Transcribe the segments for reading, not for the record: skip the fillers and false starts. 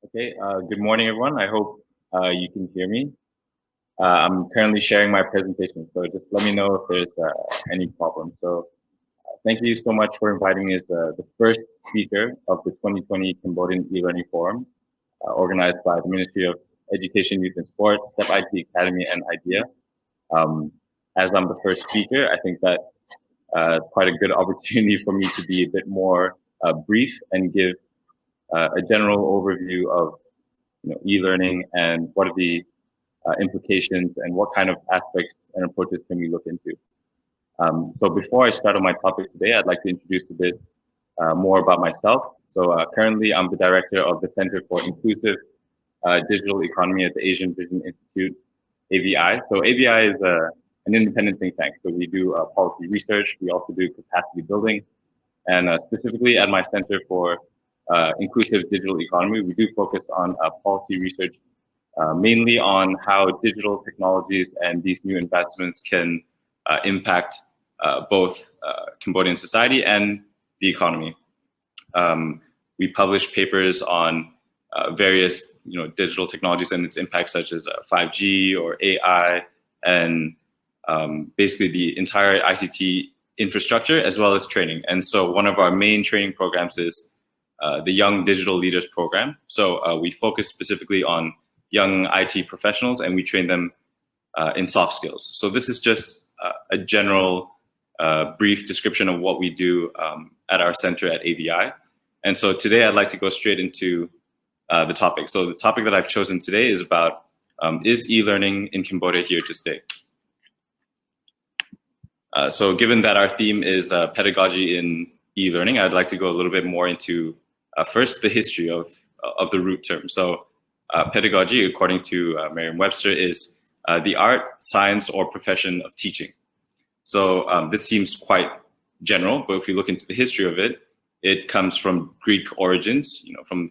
Okay, good morning, everyone. I hope you can hear me. I'm currently sharing my presentation, so just let me know if there's any problem. So thank you so much for inviting me as the first speaker of the 2020 Cambodian e-learning forum, organized by the Ministry of Education, Youth and Sport, STEP IT Academy, and IDEA. Um, as I'm the first speaker, I think that quite a good opportunity for me to be a bit more brief and give a general overview of e-learning and what are the implications and what kind of aspects and approaches can we look into. So before I start on my topic today, I'd like to introduce a bit more about myself. So currently I'm the director of the Center for Inclusive Digital Economy at the Asian Vision Institute, AVI. So AVI is an independent think tank. So we do policy research. We also do capacity building. And specifically at my Center for Inclusive Digital Economy, we do focus on policy research, mainly on how digital technologies and these new investments can impact both Cambodian society and the economy. We publish papers on various digital technologies and its impacts, such as 5G or AI, and basically the entire ICT infrastructure as well as training. And so one of our main training programs is the Young Digital Leaders Program. So we focus specifically on young IT professionals and we train them in soft skills. So this is just a general brief description of what we do at our center at AVI. And so today I'd like to go straight into the topic. So the topic that I've chosen today is about is e-learning in Cambodia here to stay? So given that our theme is pedagogy in e-learning, I'd like to go a little bit more into first the history of the root term. So pedagogy, according to Merriam-Webster, is the art, science, or profession of teaching. So this seems quite general, but if we look into the history of it, it comes from Greek origins,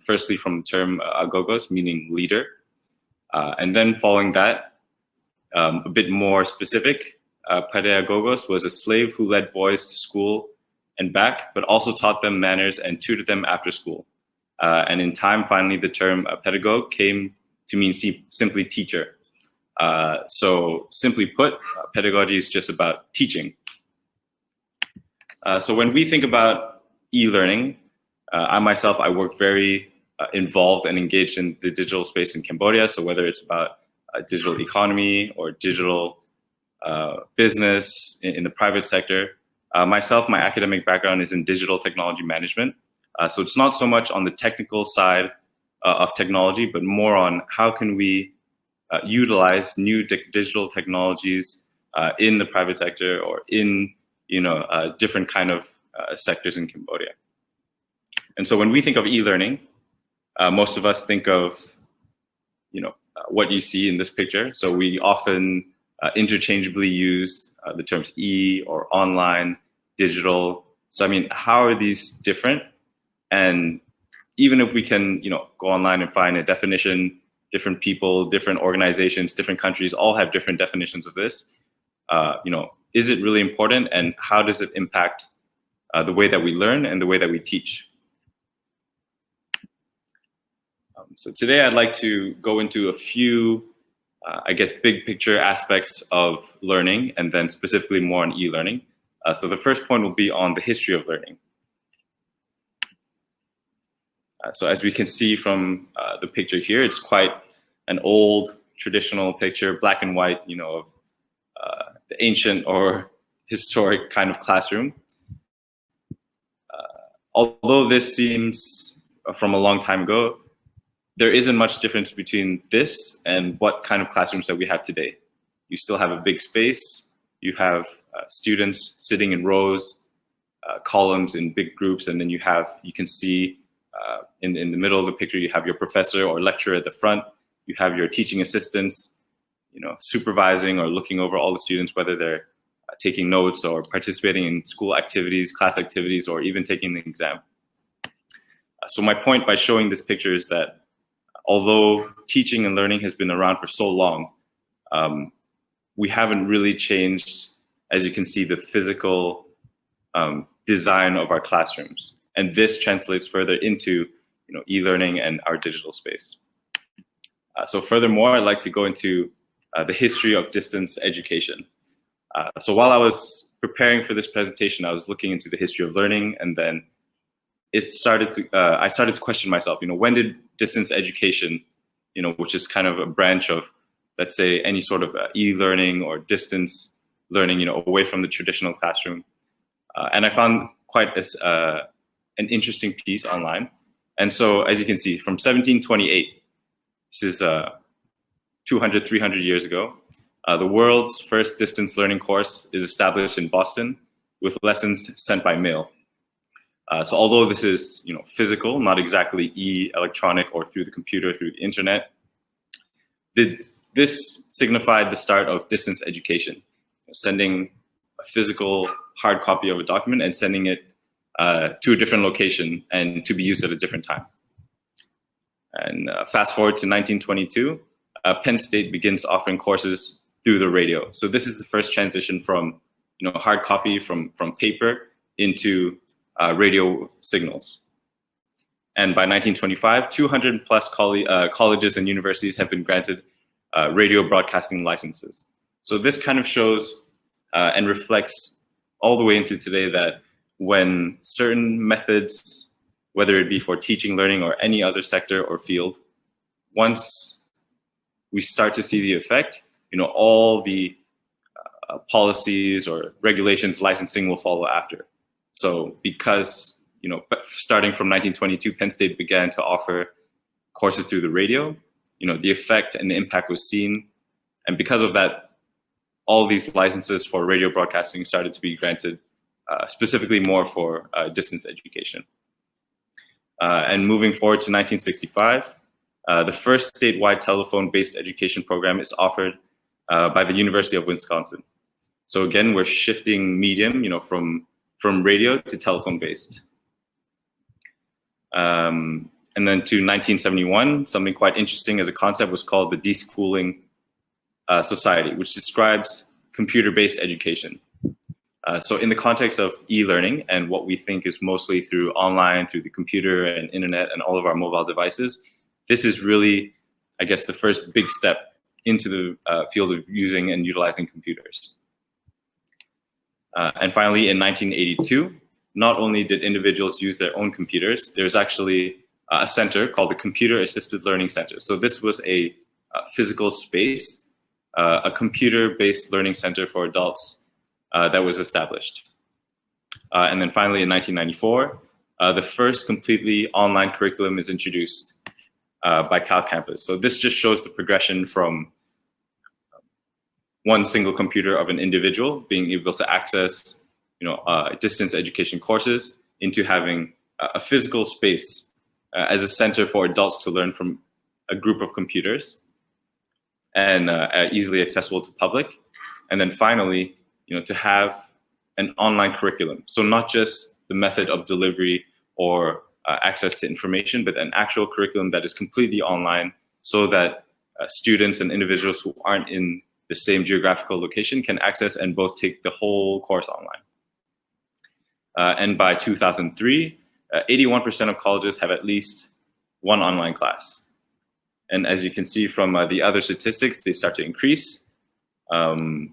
firstly from the term agogos, meaning leader. And then following that, a bit more specific, pedagogos was a slave who led boys to school and back, but also taught them manners and tutored them after school. And in time, finally, the term pedagogue came to mean simply teacher. So simply put, pedagogy is just about teaching. So when we think about e-learning, I myself, I work very involved and engaged in the digital space in Cambodia. So whether it's about digital economy or digital business in the private sector. Myself, my academic background is in digital technology management. So it's not so much on the technical side of technology, but more on how can we utilize new digital technologies in the private sector or in different kind of sectors in Cambodia. And so when we think of e-learning, most of us think of what you see in this picture. So we often interchangeably use the terms e or online, digital. So I mean, how are these different? And even if we can, go online and find a definition, different people, different organizations, different countries all have different definitions of this. Is it really important, and how does it impact the way that we learn and the way that we teach? So today I'd like to go into a few big picture aspects of learning, and then specifically more on e-learning. So the first point will be on the history of learning. So as we can see from the picture here, it's quite an old traditional picture, black and white, of the ancient or historic kind of classroom. Although this seems from a long time ago, there isn't much difference between this and what kind of classrooms that we have today. You still have a big space. You have students sitting in rows, columns in big groups, and then you can see in the middle of the picture, you have your professor or lecturer at the front. You have your teaching assistants, supervising or looking over all the students, whether they're taking notes or participating in school activities, class activities, or even taking the exam. So my point by showing this picture is that although teaching and learning has been around for so long, we haven't really changed, as you can see, the physical design of our classrooms. And this translates further into e-learning and our digital space. So furthermore, I'd like to go into the history of distance education. So while I was preparing for this presentation, I was looking into the history of learning, and then I started to question myself, when did distance education, which is kind of a branch of, let's say, any sort of e-learning or distance learning, away from the traditional classroom. And I found quite an interesting piece online. And so, as you can see, from 1728, this is 200, 300 years ago, the world's first distance learning course is established in Boston with lessons sent by mail. So although this is, physical, not exactly electronic or through the computer, through the internet, this signified the start of distance education, sending a physical hard copy of a document and sending it to a different location and to be used at a different time. And fast forward to 1922, Penn State begins offering courses through the radio. So this is the first transition from, hard copy from paper into radio signals. And by 1925, 200 plus colleges and universities have been granted radio broadcasting licenses. So this kind of shows and reflects all the way into today that when certain methods, whether it be for teaching, learning, or any other sector or field, once we start to see the effect, all the policies or regulations, licensing will follow after. So because, starting from 1922, Penn State began to offer courses through the radio, the effect and the impact was seen. And because of that, all these licenses for radio broadcasting started to be granted, specifically more for distance education. And moving forward to 1965, the first statewide telephone-based education program is offered by the University of Wisconsin. So again, we're shifting medium, from radio to telephone-based. And then to 1971, something quite interesting as a concept was called the Deschooling Society, which describes computer-based education. So in the context of e-learning and what we think is mostly through online, through the computer and internet and all of our mobile devices, this is really, I guess, the first big step into the field of using and utilizing computers. And finally, in 1982, not only did individuals use their own computers, there's actually a center called the Computer Assisted Learning Center. So this was a physical space, a computer-based learning center for adults that was established. And then finally, in 1994, the first completely online curriculum is introduced by Cal Campus. So this just shows the progression from one single computer of an individual being able to access, distance education courses into having a physical space as a center for adults to learn from a group of computers and easily accessible to public. And then finally, to have an online curriculum. So not just the method of delivery or access to information, but an actual curriculum that is completely online so that students and individuals who aren't in the same geographical location can access and both take the whole course online. And by 2003, 81% of colleges have at least one online class. And as you can see from the other statistics, they start to increase. One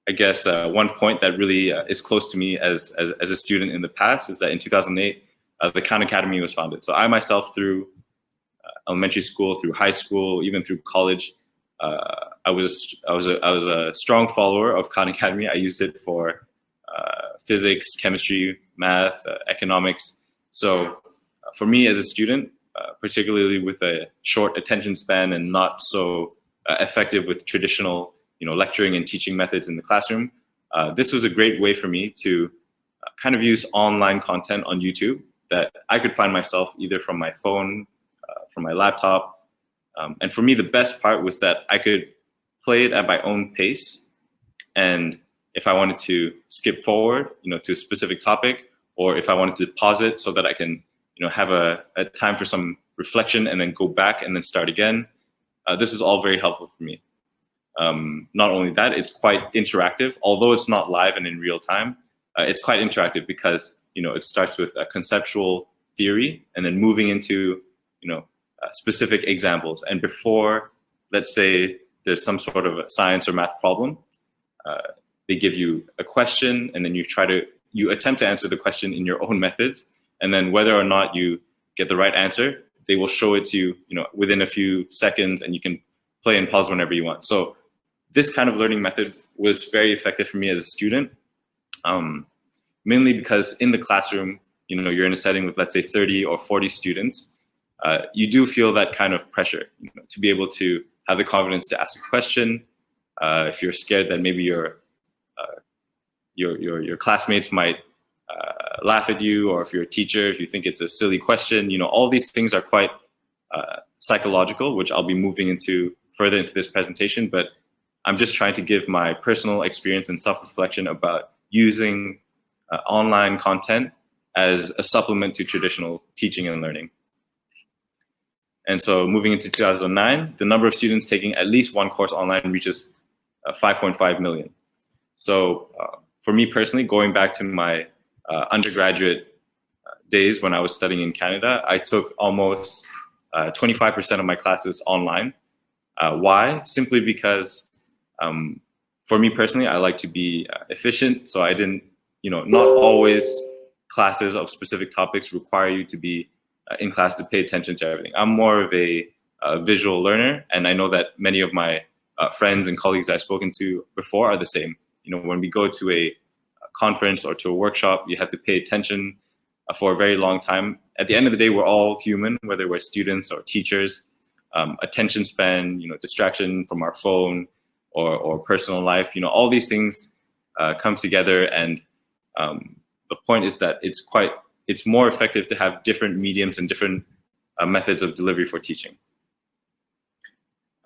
point that really is close to me as a student in the past is that in 2008, the Khan Academy was founded. So I myself, through elementary school, through high school, even through college, I was a strong follower of Khan Academy. I used it for physics, chemistry, math, economics. So for me as a student, particularly with a short attention span and not so effective with traditional lecturing and teaching methods in the classroom, this was a great way for me to kind of use online content on YouTube that I could find myself either from my phone, from my laptop. And for me, the best part was that I could play it at my own pace. And if I wanted to skip forward, to a specific topic, or if I wanted to pause it so that I can, have a time for some reflection and then go back and then start again, this is all very helpful for me. Not only that, it's quite interactive. Although it's not live and in real time, it's quite interactive because, it starts with a conceptual theory and then moving into, specific examples. And before, let's say there's some sort of a science or math problem, they give you a question, and then you attempt to answer the question in your own methods. And then whether or not you get the right answer, they will show it to you, within a few seconds, and you can play and pause whenever you want. So this kind of learning method was very effective for me as a student, mainly because in the classroom, you're in a setting with, let's say, 30 or 40 students. You do feel that kind of pressure, to be able to have the confidence to ask a question. If you're scared that maybe your classmates might laugh at you, or if you're a teacher, if you think it's a silly question, all these things are quite psychological, which I'll be moving into further into this presentation. But I'm just trying to give my personal experience and self-reflection about using online content as a supplement to traditional teaching and learning. And so moving into 2009, the number of students taking at least one course online reaches 5.5 million. So for me personally, going back to my undergraduate days when I was studying in Canada, I took almost 25% of my classes online. Why? Simply because for me personally, I like to be efficient. So I didn't, not always classes of specific topics require you to be in class to pay attention to everything. I'm more of a visual learner, and I know that many of my friends and colleagues I've spoken to before are the same. When we go to a conference or to a workshop, you have to pay attention for a very long time. At the end of the day, we're all human, whether we're students or teachers. Attention span, distraction from our phone or personal life, all these things come together. And the point is that it's more effective to have different mediums and different methods of delivery for teaching.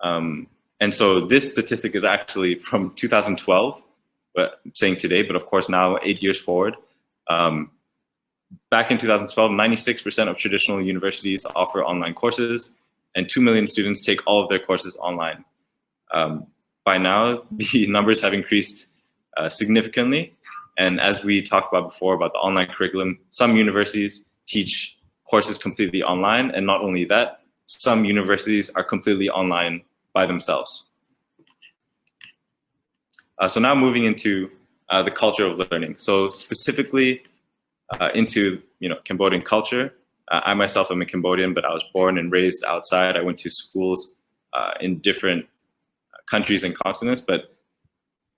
And so this statistic is actually from 2012, but I'm saying today, but of course now 8 years forward. Back in 2012, 96% of traditional universities offer online courses, and 2 million students take all of their courses online. By now, the numbers have increased significantly. And as we talked about before about the online curriculum, some universities teach courses completely online. And not only that, some universities are completely online by themselves. So now moving into the culture of learning. So specifically into Cambodian culture. I myself am a Cambodian, but I was born and raised outside. I went to schools in different countries and continents, but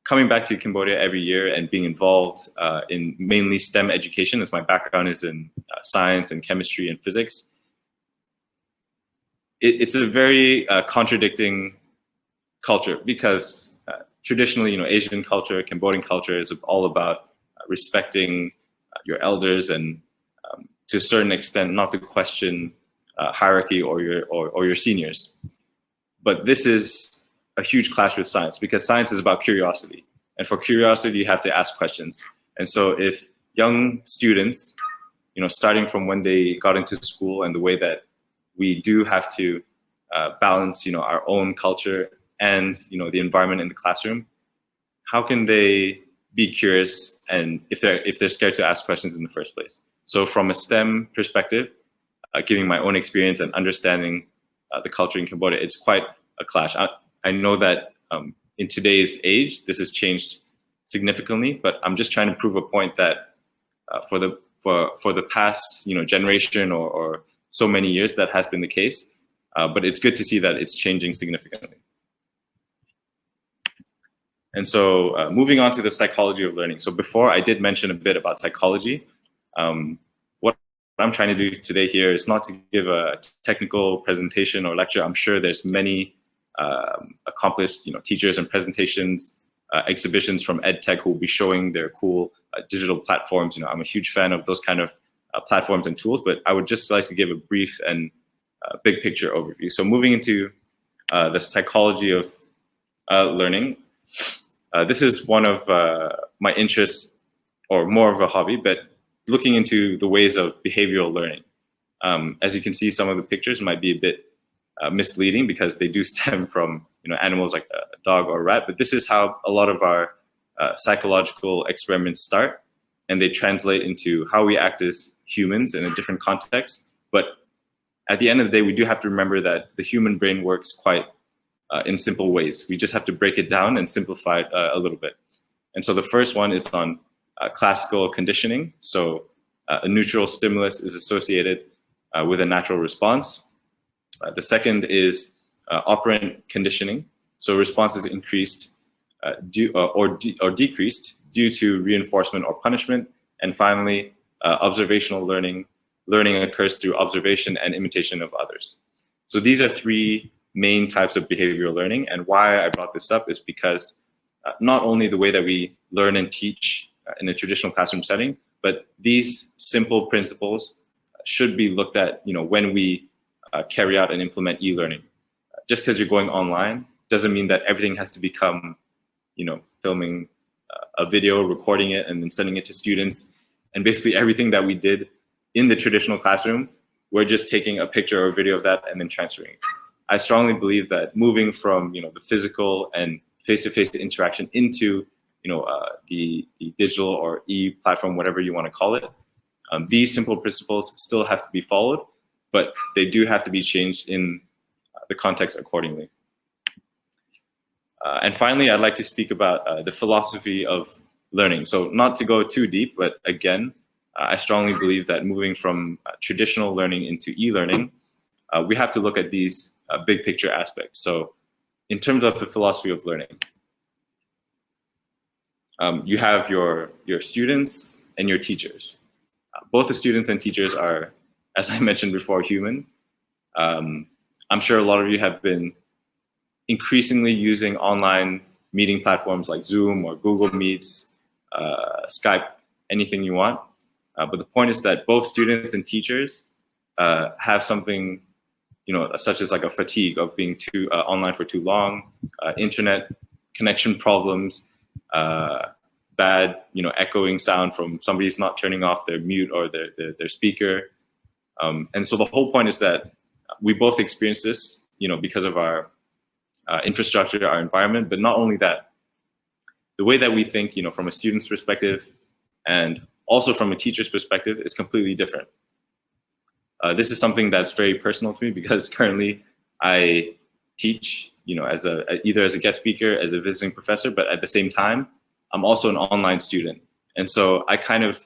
coming back to Cambodia every year and being involved in mainly STEM education, as my background is in science and chemistry and physics, it's a very contradicting culture, because traditionally, Asian culture, Cambodian culture is all about respecting your elders and to a certain extent not to question hierarchy or your seniors. But this is a huge clash with science, because science is about curiosity. And for curiosity, you have to ask questions. And so if young students, starting from when they got into school and the way that we do have to balance, our own culture and, the environment in the classroom, how can they be curious and if they're scared to ask questions in the first place? So from a STEM perspective, giving my own experience and understanding the culture in Cambodia, it's quite a clash. I know that in today's age, this has changed significantly, but I'm just trying to prove a point that for the past generation or so many years, that has been the case. But it's good to see that it's changing significantly. And so moving on to the psychology of learning. So before I did mention a bit about psychology. What I'm trying to do today here is not to give a technical presentation or lecture. I'm sure there's many accomplished teachers and presentations, exhibitions from EdTech who will be showing their cool digital platforms. I'm a huge fan of those kind of platforms and tools, but I would just like to give a brief and big picture overview. So moving into the psychology of learning, this is one of my interests, or more of a hobby, but looking into the ways of behavioral learning. As you can see, some of the pictures might be a bit misleading because they do stem from animals like a dog or a rat, but this is how a lot of our psychological experiments start, and they translate into how we act as humans in a different context. But at the end of the day, we do have to remember that the human brain works quite in simple ways. We just have to break it down and simplify it a little bit. And so the first one is on classical conditioning. So a neutral stimulus is associated with a natural response. The second is operant conditioning. So response is increased or decreased due to reinforcement or punishment. And finally, observational learning. Learning occurs through observation and imitation of others. So these are three main types of behavioral learning. And why I brought this up is because not only the way that we learn and teach in a traditional classroom setting, but these simple principles should be looked at, when we carry out and implement e-learning. Just because you're going online doesn't mean that everything has to become, filming a video, recording it, and then sending it to students. And basically everything that we did in the traditional classroom, we're just taking a picture or a video of that and then transferring it. I strongly believe that moving from, the physical and face-to-face interaction into, the digital or e-platform, whatever you want to call it, these simple principles still have to be followed, but they do have to be changed in the context accordingly. And finally, I'd like to speak about the philosophy of learning. So not to go too deep, but again, I strongly believe that moving from traditional learning into e-learning, we have to look at these big picture aspects. So in terms of the philosophy of learning, you have your students and your teachers. Both the students and teachers are, as I mentioned before, human. I'm sure a lot of you have been increasingly using online meeting platforms like Zoom or Google Meets, Skype, anything you want. But the point is that both students and teachers have something, such as like a fatigue of being too online for too long, internet connection problems, bad, echoing sound from somebody's not turning off their mute or their speaker. And so the whole point is that we both experience this, because of our infrastructure, our environment, but not only that, the way that we think, from a student's perspective and also from a teacher's perspective is completely different. This is something that's very personal to me because currently I teach, either as a guest speaker, as a visiting professor, but at the same time, I'm also an online student. And so I kind of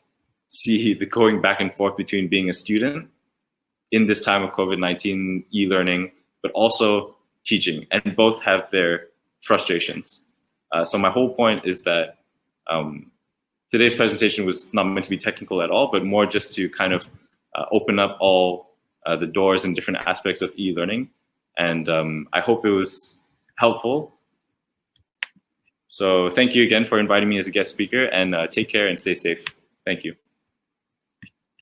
see the going back and forth between being a student in this time of COVID-19 e-learning, but also teaching, and both have their frustrations. So my whole point is that today's presentation was not meant to be technical at all, but more just to kind of open up all the doors and different aspects of e-learning. And I hope it was helpful. So thank you again for inviting me as a guest speaker, and take care and stay safe. Thank you.